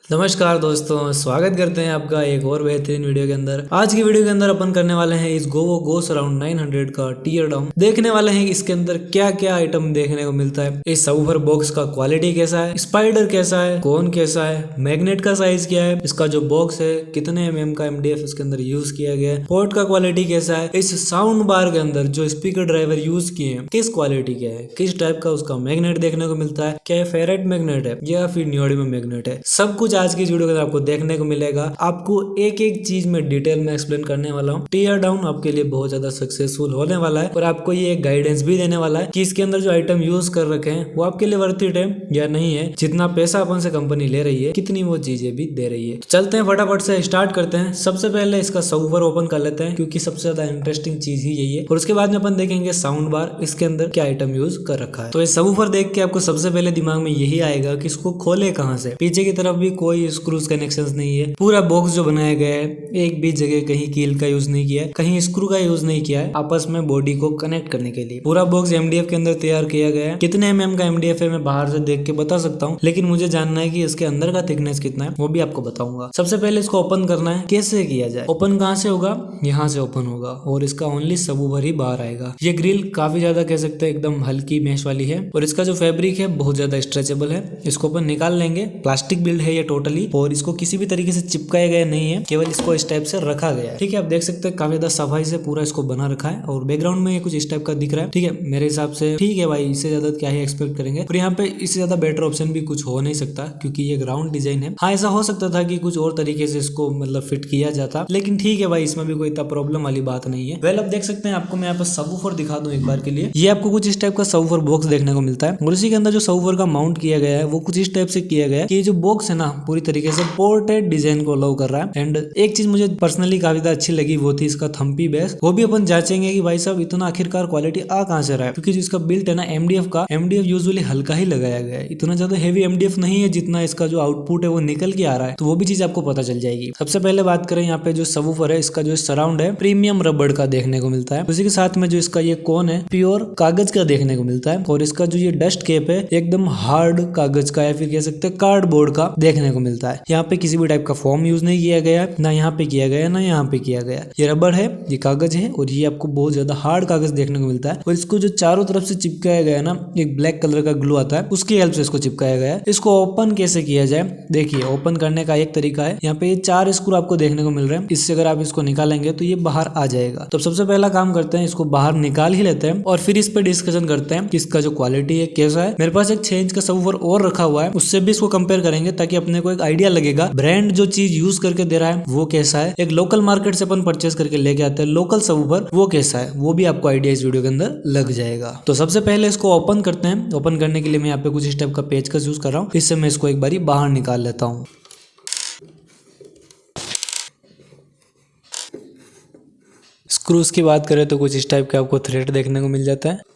नमस्कार दोस्तों, स्वागत करते हैं आपका एक और बेहतरीन वीडियो के अंदर। आज की वीडियो के अंदर अपन करने वाले हैं इस गोवो गोस अराउंड 900 का टीयर डाउन। देखने वाले हैं इसके अंदर क्या क्या आइटम देखने को मिलता है, इस सबवूफर बॉक्स का क्वालिटी कैसा है, स्पाइडर कैसा है, कौन कैसा है, मैग्नेट का साइज क्या है, इसका जो बॉक्स है कितने mm का MDF इसके अंदर यूज किया गया है, पोर्ट का क्वालिटी कैसा है, इस साउंड बार के अंदर जो स्पीकर ड्राइवर यूज किए हैं किस क्वालिटी के है, किस टाइप का उसका मैग्नेट देखने को मिलता है, क्या फेरेट मैग्नेट है या फिर नियोडियम मैग्नेट है, सब कुछ आज की इस वीडियो के अंदर आपको देखने को मिलेगा। आपको एक एक चीज में डिटेल में एक्सप्लेन करने वाला हूँ। टीयर डाउन आपके लिए बहुत ज्यादा सक्सेसफुल होने वाला है और आपको ये एक गाइडेंस भी देने वाला है कि इसके अंदर जो आइटम यूज कर रखे हैं वो आपके लिए वर्थ इट है या नहीं है, जितना पैसा अपन से कंपनी ले रही है कितनी वो चीजें भी दे रही है। तो चलते हैं फटाफट से स्टार्ट करते हैं। सबसे पहले इसका सबवूफर ओपन कर लेते हैं क्योंकि सबसे ज्यादा इंटरेस्टिंग चीज ही यही है और उसके बाद में अपन देखेंगे साउंड बार, इसके अंदर क्या आइटम यूज कर रखा है। तो ये सबवूफर देख के आपको सबसे पहले दिमाग में यही आएगा कि इसको खोले कहाँ से। पीछे की तरफ भी कोई स्क्रूज कनेक्शंस नहीं है। पूरा बॉक्स जो बनाया गया है एक भी जगह कहीं कील का यूज नहीं किया है, कहीं स्क्रू का यूज नहीं किया है आपस में बॉडी को कनेक्ट करने के लिए। पूरा बॉक्स MDF के अंदर तैयार किया गया है। कितने mm का MDF है मैं बाहर से देख के बता सकता हूँ, लेकिन मुझे जानना है कि इसके अंदर का थिकनेस कितना है वो भी आपको बताऊंगा। सबसे पहले इसको ओपन करना है। कैसे किया जाए? ओपन कहाँ से होगा? यहाँ से ओपन होगा और इसका ओनली सबवूफर ही बाहर आएगा। ये ग्रिल काफी ज्यादा कह सकते हैं एकदम हल्की मैश वाली है और इसका जो फैब्रिक है बहुत ज्यादा स्ट्रेचेबल है। इसको अपन निकाल लेंगे। प्लास्टिक बिल्ड है ये टोटली और इसको किसी भी तरीके से चिपकाया गया नहीं है, केवल इसको इस टाइप से रखा गया है। ठीक है, आप देख सकते हैं काफी ज्यादा सफाई से पूरा इसको बना रखा है और बैकग्राउंड में कुछ इस टाइप का दिख रहा है। ठीक है, मेरे हिसाब से ठीक है भाई, इससे ज्यादा क्या ही एक्सपेक्ट करेंगे। और यहाँ पे इससे ज्यादा बेटर ऑप्शन भी कुछ हो नहीं सकता क्योंकि ये ग्राउंड डिजाइन है। हाँ, ऐसा हो सकता था कि कुछ और तरीके से इसको मतलब फिट किया जाता, लेकिन ठीक है भाई, इसमें भी कोई इतना प्रॉब्लम वाली बात नहीं है। वेल, अब देख सकते हैं आपको मैं यहाँ पे सबवूफर दिखा दूं एक बार के लिए। ये आपको कुछ इस टाइप का सबवूफर बॉक्स देखने को मिलता है और इसी के अंदर जो सबवूफर का माउंट किया गया है वो कुछ इस टाइप से किया गया है कि ये जो बॉक्स है ना पूरी तरीके से पोर्टेड डिजाइन को अलाउ कर रहा है। एंड एक चीज मुझे पर्सनली काफी ज्यादा अच्छी लगी वो थी इसका थम्पी बेस। वो भी अपन जांचेंगे कि भाई साहब इतना आखिरकार क्वालिटी आ कहां से रहा है, क्योंकि जो इसका बिल्ट है ना MDF का, MDF यूजुअली हल्का ही लगाया गया है, इतना ज्यादा हेवी MDF नहीं है जितना इसका जो आउटपुट है वो निकल के आ रहा है। तो वो भी चीज आपको पता चल जाएगी। सबसे पहले बात करें यहाँ पे जो सबवूफर है इसका जो सराउंड है प्रीमियम रबड़ का देखने को मिलता है। उसी के साथ में जो इसका ये कोन है प्योर कागज का देखने को मिलता है और इसका जो ये डस्ट कैप है एकदम हार्ड कागज का या फिर कह सकते हैं कार्डबोर्ड का देखने को मिलता है। यहाँ पे किसी भी टाइप का फॉर्म यूज नहीं किया गया है, ना यहाँ पे किया गया ना यहाँ पे किया गया। ये रबड़ है, ये कागज है और ये आपको बहुत ज्यादा हार्ड कागज देखने को मिलता है। और इसको जो चारों तरफ से चिपकाया गया है ना, एक ब्लैक कलर का ग्लू आता है उसकी हेल्प से इसको चिपकाया गया है। इसको ओपन कैसे किया जाए? देखिए, ओपन करने का एक तरीका है, यहाँ पे ये 4 स्क्रू आपको देखने को मिल रहे हैं। इससे अगर आप इसको निकालेंगे तो ये बाहर आ जाएगा। तो सबसे पहला काम करते हैं, इसको बाहर निकाल ही लेते हैं और फिर इस पे डिस्कशन करते हैं कि इसका जो क्वालिटी है कैसा है। मेरे पास एक 6 इंच का सबवूफर और रखा हुआ है, उससे भी इसको कंपेयर करेंगे ताकि अपने को एक आइडिया लगेगा ब्रांड जो चीज यूज करके दे रहा है वो कैसा है। एक लोकल मार्केट से अपन परचेस करके लेके आते हैं लोकल सबवूफर, वो कैसा है वो भी आपको आइडिया इस वीडियो के अंदर लग जाएगा। तो सबसे पहले इसको ओपन करते हैं। ओपन करने के लिए मैं यहाँ पे कुछ इस टाइप का पेचकस यूज कर रहा हूँ। इससे मैं इसको एक बारी बाहर निकाल लेता हूँ। स्क्रूज की बात करें तो कुछ इस टाइप का आपको थ्रेड देखने को मिल जाता है।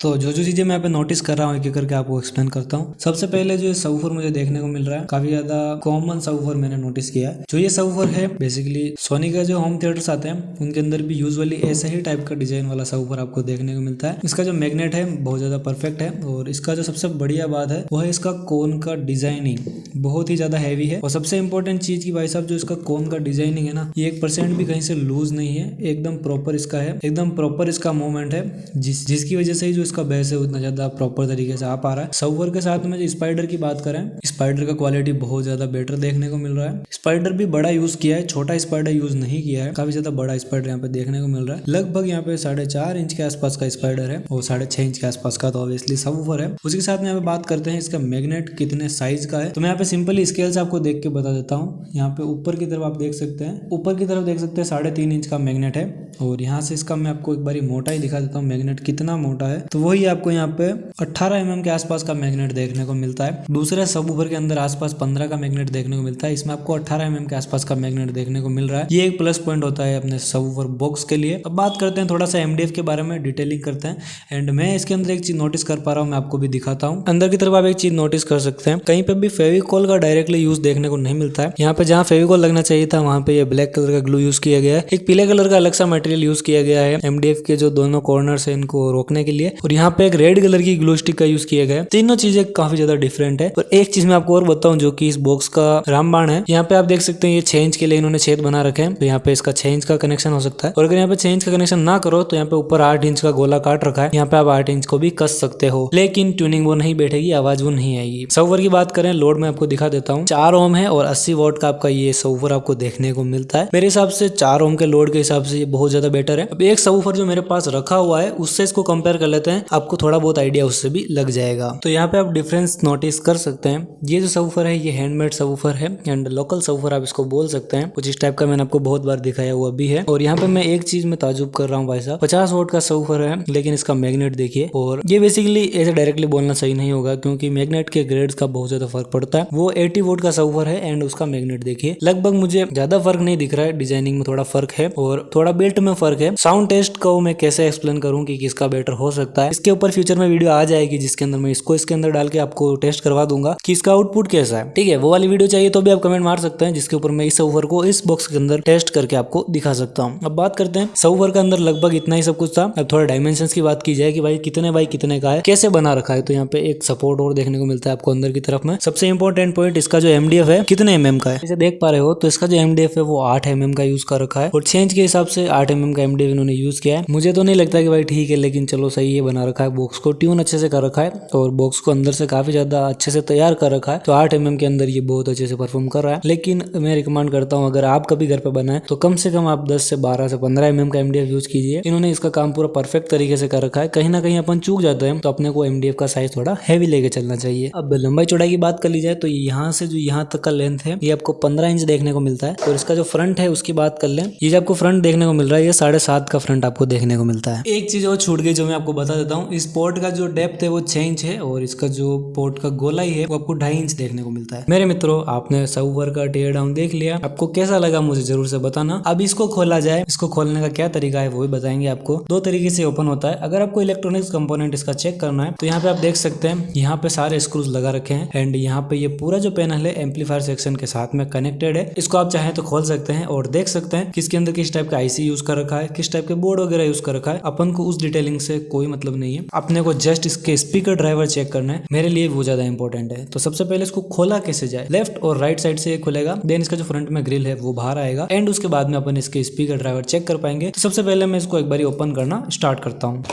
तो जो चीजें मैं यहाँ पे नोटिस कर रहा हूँ एक एक करके आपको एक्सप्लेन करता हूँ। सबसे पहले जो सबवूफर मुझे देखने को मिल रहा है काफी ज्यादा कॉमन सबवूफर मैंने नोटिस किया है। जो ये सबवूफर है बेसिकली सोनी का जो होम थिएटर्स आते हैं उनके अंदर भी यूजुअली ऐसे ही टाइप का डिजाइन वाला सबवूफर आपको देखने को मिलता है। इसका जो मैग्नेट है बहुत ज्यादा परफेक्ट है और इसका जो सबसे बढ़िया बात है वो है इसका कोन का डिजाइनिंग बहुत ही ज्यादा हैवी है। और सबसे इंपॉर्टेंट चीज की भाई साहब जो इसका कोन का डिजाइनिंग है ना, ये 1% भी कहीं से लूज नहीं है, एकदम प्रॉपर इसका है, एकदम प्रॉपर इसका मूवमेंट है जिसकी वजह से ही जो इसका बेस है उतना ज्यादा प्रॉपर तरीके से आ पा रहा है। सबवूफर के साथ में जो स्पाइडर की बात करें, स्पाइडर का क्वालिटी बहुत ज्यादा बेटर देखने को मिल रहा है। स्पाइडर भी बड़ा यूज किया है, छोटा स्पाइडर यूज नहीं किया है। काफी ज्यादा बड़ा स्पाइडर यहाँ पे देखने को मिल रहा है। लगभग यहाँ पे 4.5 इंच के आसपास का स्पाइडर है और 6.5 इंच के आसपास का तो ऑब्वियसली सबवूफर है। उसी के साथ में यहाँ पे बात करते हैं इसका मैग्नेट कितने साइज का है। तो मैं यहाँ पे सिंपली स्केल से आपको देख के बता देता हूँ। यहाँ पे ऊपर की तरफ आप देख सकते हैं, ऊपर की तरफ देख सकते हैं 3.5 इंच का मैग्नेट है और यहाँ से इसका मैं आपको एक बारी मोटाई दिखा देता हूँ मैग्नेट कितना मोटा है। तो वही आपको यहाँ पे 18 mm के आसपास का मैग्नेट देखने को मिलता है। दूसरे सबवूफर के अंदर आसपास 15 का मैग्नेट देखने को मिलता है, इसमें आपको 18 mm के आसपास का मैग्नेट देखने को मिल रहा है। ये एक प्लस पॉइंट होता है अपने सबवूफर बॉक्स के लिए। अब बात करते हैं थोड़ा सा MDF के बारे में, डिटेलिंग करते हैं। एंड मैं इसके अंदर एक चीज नोटिस कर पा रहा हूँ, मैं आपको भी दिखाता हूँ। अंदर की तरफ आप एक चीज नोटिस कर सकते हैं, कहीं पे भी फेविकॉल का डायरेक्टली यूज देखने को नहीं मिलता है। यहाँ पे जहाँ फेविकॉल लगना चाहिए था वहाँ पे ये ब्लैक कलर का ग्लू यूज किया गया है। एक पीले कलर का अलग सा मटेरियल यूज किया गया है MDF के जो दोनों कॉर्नर्स है इनको रोकने के लिए, और यहाँ पे एक रेड कलर की ग्लू स्टिक का यूज किया गया है। तीनों चीजें काफी ज्यादा डिफरेंट है। और एक चीज मैं आपको और बताऊं जो कि इस बॉक्स का रामबाण है, यहाँ पे आप देख सकते हैं ये 6 इंच के लिए इन्होंने छेद बना रखे हैं, तो यहाँ पे इसका 6 इंच का कनेक्शन हो सकता है। और अगर यहाँ पे 6 इंच का कनेक्शन ना करो तो यहाँ पे ऊपर 8 इंच का गोला काट रखा है, यहाँ पे आप 8 इंच को भी कस सकते हो, लेकिन ट्यूनिंग वो नहीं बैठेगी, आवाज वो नहीं आएगी। सबवूफर की बात करें, लोड में आपको दिखा देता हूँ, 4 ओम है और 80 वॉट का आपका ये सबवूफर आपको देखने को मिलता है। मेरे हिसाब से 4 ओम के लोड के हिसाब से ये बहुत ज्यादा बेटर है। अब एक सबवूफर जो मेरे पास रखा हुआ है उससे इसको कंपेयर कर लेते हैं, आपको थोड़ा बहुत आइडिया उससे भी लग जाएगा। तो यहाँ पे आप डिफरेंस नोटिस कर सकते हैं। ये जो सबवूफर है ये हैंडमेड सबवूफर है एंड लोकल सबवूफर आप इसको बोल सकते हैं। कुछ इस टाइप का मैंने आपको बहुत बार दिखाया हुआ भी है। और यहाँ पे मैं एक चीज में ताजुब कर रहा हूँ भाई साहब, 50 वोट का सबवूफर है लेकिन इसका मैग्नेट देखिए। और ये बेसिकली ऐसे डायरेक्टली बोलना सही नहीं होगा क्योंकि मैग्नेट के ग्रेड्स का बहुत ज्यादा फर्क पड़ता है। वो 80 वोट का सबवूफर है एंड उसका मैग्नेट देखिए, लगभग मुझे ज्यादा फर्क नहीं दिख रहा है, डिजाइनिंग में थोड़ा फर्क है और थोड़ा बिल्ट में फर्क है। साउंड टेस्ट को मैं कैसे एक्सप्लेन करूँ कि किसका बेटर हो सकता है, इसके ऊपर फ्यूचर में वीडियो आ जाएगी जिसके अंदर मैं इसको इसके अंदर डाल के आपको टेस्ट करवा दूंगा कि इसका आउटपुट कैसा है। ठीक है, वो वाली वीडियो चाहिए तो भी आप कमेंट मार सकते हैं, जिसके ऊपर मैं इस सबवूफर को इस बॉक्स के अंदर टेस्ट करके आपको दिखा सकता हूँ। अब बात करते हैं सबवूफर के अंदर लगभग इतना ही सब कुछ था। अब थोड़ा डायमेंशंस की बात की जाए कि भाई कितने बाई कितने का है, कैसे बना रखा है, तो यहाँ पे एक सपोर्ट और देखने को मिलता है आपको अंदर की तरफ में। सबसे इंपॉर्टेंट पॉइंट, इसका जो MDF है कितने mm का है, इसे देख पा रहे हो तो इसका जो MDF है वो 8 mm का यूज कर रखा है और 6 इंच के हिसाब से 8 mm का MDF इन्होंने यूज किया है। मुझे तो नहीं लगता कि भाई ठीक है, लेकिन चलो सही है, बना रखा है। बॉक्स को ट्यून अच्छे से कर रखा है और बॉक्स को अंदर से काफी ज्यादा अच्छे से तैयार कर रखा है, तो 8 mm के अंदर ये बहुत अच्छे से परफॉर्म कर रहा है। लेकिन मैं रिकमेंड करता हूँ अगर आप कभी घर पे बनाए तो कम से कम आप 10 से 12 से 15 mm का MDF यूज कीजिए। इन्होंने इसका काम पूरा परफेक्ट तरीके से कर रखा है। कहीं ना कहीं अपन चूक जाते हैं तो अपने को MDF का साइज थोड़ा हैवी लेके चलना चाहिए। अब लंबाई चौड़ाई की बात कर ली जाए तो यहाँ से जो यहाँ तक का लेंथ है ये आपको 15 इंच देखने को मिलता है। और इसका जो फ्रंट है उसकी बात कर लें, ये जो आपको फ्रंट देखने को मिल रहा है ये 7.5 का फ्रंट आपको देखने को मिलता है। एक चीज और छूट गई जो मैं आपको बता देता हूँ, इस पोर्ट का जो डेप्थ है वो 6 इंच है और इसका जो पोर्ट का गोलाई है वो आपको 2.5 इंच देखने को मिलता है। मेरे मित्रों, आपने सबवूफर का टीयर डाउन देख लिया, आपको कैसा लगा मुझे जरूर से बताना। अब इसको खोला जाए, इसको खोलने का क्या तरीका है वो भी बताएंगे आपको। 2 तरीके से ओपन होता है। अगर आपको इलेक्ट्रॉनिक्स कंपोनेंट इसका चेक करना है तो यहाँ पे आप देख सकते हैं, यहाँ पे सारे स्क्रूज लगा रखे हैं एंड यहाँ पे ये पूरा जो पैनल है एम्पलीफायर सेक्शन के साथ में कनेक्टेड है। इसको आप चाहें तो खोल सकते हैं और देख सकते हैं किसके अंदर किस टाइप का IC यूज कर रखा है, किस टाइप के बोर्ड वगैरह यूज कर रखा है। अपन को उस डिटेलिंग से कोई मतलब नहीं है, अपने को जस्ट इसके स्पीकर ड्राइवर चेक करना है, मेरे लिए वो ज्यादा इंपॉर्टेंट है। तो सबसे पहले इसको खोला कैसे जाए, लेफ्ट और राइट साइड से खुलेगा, देन इसका जो फ्रंट में ग्रिल है वो बाहर आएगा एंड उसके बाद में अपन इसके स्पीकर ड्राइवर चेक कर पाएंगे। तो सबसे पहले मैं इसको एक बार ओपन करना स्टार्ट करता हूँ।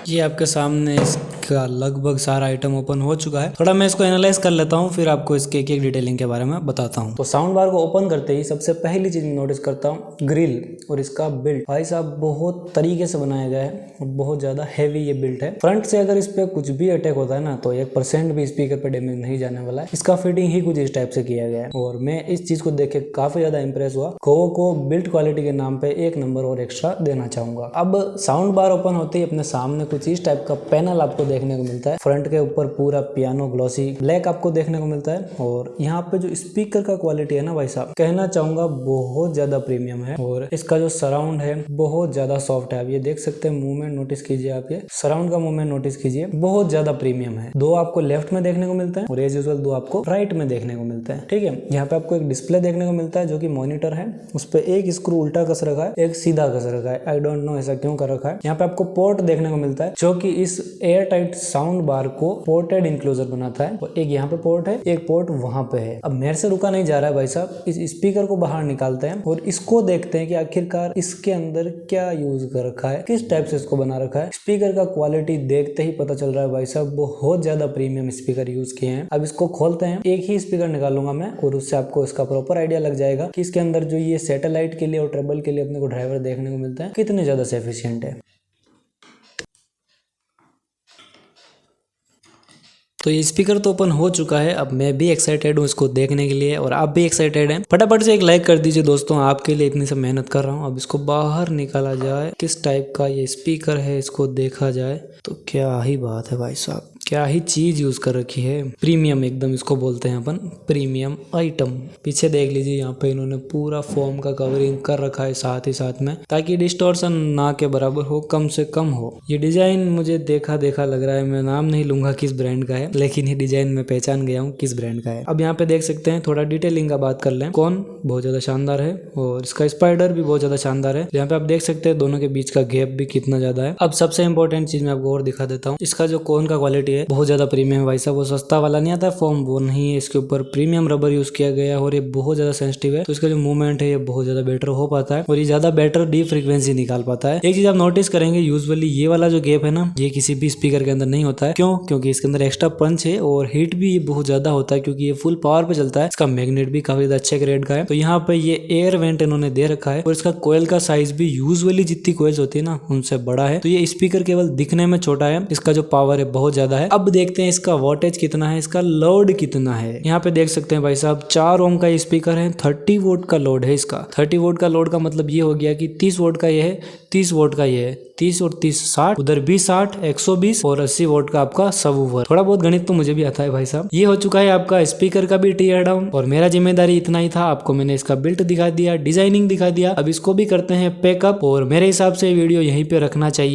ये आपके सामने इसका लगभग सारा आइटम ओपन हो चुका है। थोड़ा मैं इसको एनालाइज कर लेता हूँ, फिर आपको इसके एक एक डिटेलिंग के बारे में बताता हूँ। तो साउंड बार को ओपन करते ही सबसे पहली चीज नोटिस करता हूँ ग्रिल और इसका बिल्ट। भाई साहब बहुत तरीके से बनाया गया है और बहुत ज्यादा हैवी ये बिल्ट है। फ्रंट से अगर इस पे कुछ भी अटैक होता है ना तो 1% भी स्पीकर पे डैमेज नहीं जाने वाला है। इसका फिटिंग ही कुछ इस टाइप से किया गया है और मैं इस चीज को देख के काफी ज्यादा इंप्रेस हुआ। गोवो को बिल्ट क्वालिटी के नाम पे 1 नंबर और एक्स्ट्रा देना चाहूंगा। अब साउंड बार ओपन होते ही अपने सामने कुछ इस टाइप का पैनल आपको देखने को मिलता है। फ्रंट के ऊपर पूरा पियानो ग्लॉसी ब्लैक आपको देखने को मिलता है और यहाँ पे जो स्पीकर का क्वालिटी है ना भाई साहब, कहना चाहूंगा बहुत ज्यादा प्रीमियम है। और इसका जो सराउंड है बहुत ज्यादा सॉफ्ट है। आप ये देख सकते हैं, मूवमेंट नोटिस कीजिए, आप ये सराउंड का मूवमेंट नोटिस कीजिए, बहुत ज्यादा प्रीमियम है। 2 आपको लेफ्ट में देखने को मिलता है और एज यूजुअल 2 आपको राइट में देखने को मिलता है। ठीक है, यहाँ पे आपको एक डिस्प्ले देखने को मिलता है जो कि मॉनिटर है, उस पर एक स्क्रू उल्टा कस रखा है, एक सीधा कस रखा है। आई डोंट नो ऐसा क्यों कर रखा है। यहाँ पे आपको पोर्ट देखने को मिलता है जो कि इस एयर टाइट साउंड बार को पोर्टेड इंक्लोजर बनाता है। और एक यहाँ पे पोर्ट है, एक पोर्ट वहां पे है। अब मेरे से रुका नहीं जा रहा है भाई साहब, इस स्पीकर को बाहर निकालते हैं और इसको देखते हैं कि आखिरकार इसके अंदर क्या यूज कर रखा है, किस टाइप से इसको बना रखा है। स्पीकर का क्वालिटी देखते ही पता चल रहा है भाई साहब, बहुत ज्यादा प्रीमियम स्पीकर यूज किए हैं। अब इसको खोलते हैं, एक ही स्पीकर निकालूंगा मैं और उससे आपको इसका प्रॉपर आइडिया लग जाएगा कि इसके अंदर जो ये सैटेलाइट के लिए और ट्रेबल के लिए अपने को ड्राइवर देखने को मिलता है कितने ज्यादा एफिशिएंट है। तो ये स्पीकर तो ओपन हो चुका है। अब मैं भी एक्साइटेड हूँ इसको देखने के लिए और आप भी एक्साइटेड हैं। फटाफट से एक लाइक कर दीजिए दोस्तों, आपके लिए इतनी सब मेहनत कर रहा हूँ। अब इसको बाहर निकाला जाए, किस टाइप का ये स्पीकर है इसको देखा जाए तो क्या ही बात है भाई साहब, क्या ही चीज यूज कर रखी है। प्रीमियम एकदम इसको बोलते हैं अपन, प्रीमियम आइटम। पीछे देख लीजिए यहाँ पे इन्होंने पूरा फोम का कवरिंग कर रखा है साथ ही साथ में, ताकि डिस्टॉर्शन ना के बराबर हो, कम से कम हो। ये डिजाइन मुझे देखा देखा लग रहा है, मैं नाम नहीं लूंगा किस ब्रांड का है, लेकिन ये डिजाइन मैं पहचान गया हूँ किस ब्रांड का है। अब यहाँ पे देख सकते हैं, थोड़ा डिटेलिंग का बात कर लें। कौन बहुत ज्यादा शानदार है और इसका स्पाइडर भी बहुत ज्यादा शानदार है। यहाँ पे आप देख सकते हैं दोनों के बीच का गैप भी कितना ज्यादा है। अब सबसे इंपॉर्टेंट चीज मैं आपको और दिखा देता हूँ, इसका जो कोन का क्वालिटी है बहुत ज्यादा प्रीमियम है भाई साहब। वो सस्ता वाला नहीं आता फॉर्म, वो नहीं है। इसके ऊपर प्रीमियम रबर यूज किया गया और ये बहुत ज्यादा सेंसिटिव है, तो इसका जो मूवमेंट है ये बहुत ज्यादा बेटर हो पाता है और ये ज्यादा बेटर डीप फ्रीक्वेंसी निकाल पाता है। एक चीज आप नोटिस करेंगे, यूजुअली ये वाला जो गैप है ना, ये किसी भी स्पीकर के अंदर नहीं होता है। क्यों? क्योंकि इसके अंदर एक्स्ट्रा पंच है और हीट भी ये बहुत ज्यादा होता है, क्योंकि ये फुल पावर पे चलता है। इसका मैग्नेट भी काफी ज्यादा अच्छे ग्रेड का है। तो यहाँ पे ये एयर वेंट इन्होंने दे रखा है और इसका कोयल का साइज भी यूजुअली जितनी कोयल्स होती है ना उनसे बड़ा है। तो ये स्पीकर केवल दिखने में छोटा है, इसका जो पावर है बहुत ज्यादा है। अब देखते हैं इसका वोल्टेज कितना है, इसका लोड कितना है। यहाँ पे देख सकते हैं भाई साहब 4 ओम का स्पीकर है, 30 वोल्ट का लोड है इसका। 30 वोल्ट का लोड का मतलब ये हो गया कि 30 वोल्ट का ये है, 30 वोल्ट का ये है, 30 और 30 60, उधर भी 60, 120 और 80 वोल्ट का आपका सबवूफर। थोड़ा बहुत गणित तो मुझे भी आता है भाई साहब। ये हो चुका है आपका स्पीकर का भी टीयर डाउन और मेरा जिम्मेदारी इतना ही था। आपको मैंने इसका बिल्ट दिखा दिया, डिजाइनिंग दिखा दिया। अब इसको भी करते हैं पैकअप और मेरे हिसाब से वीडियो यहीं पे रखना चाहिए।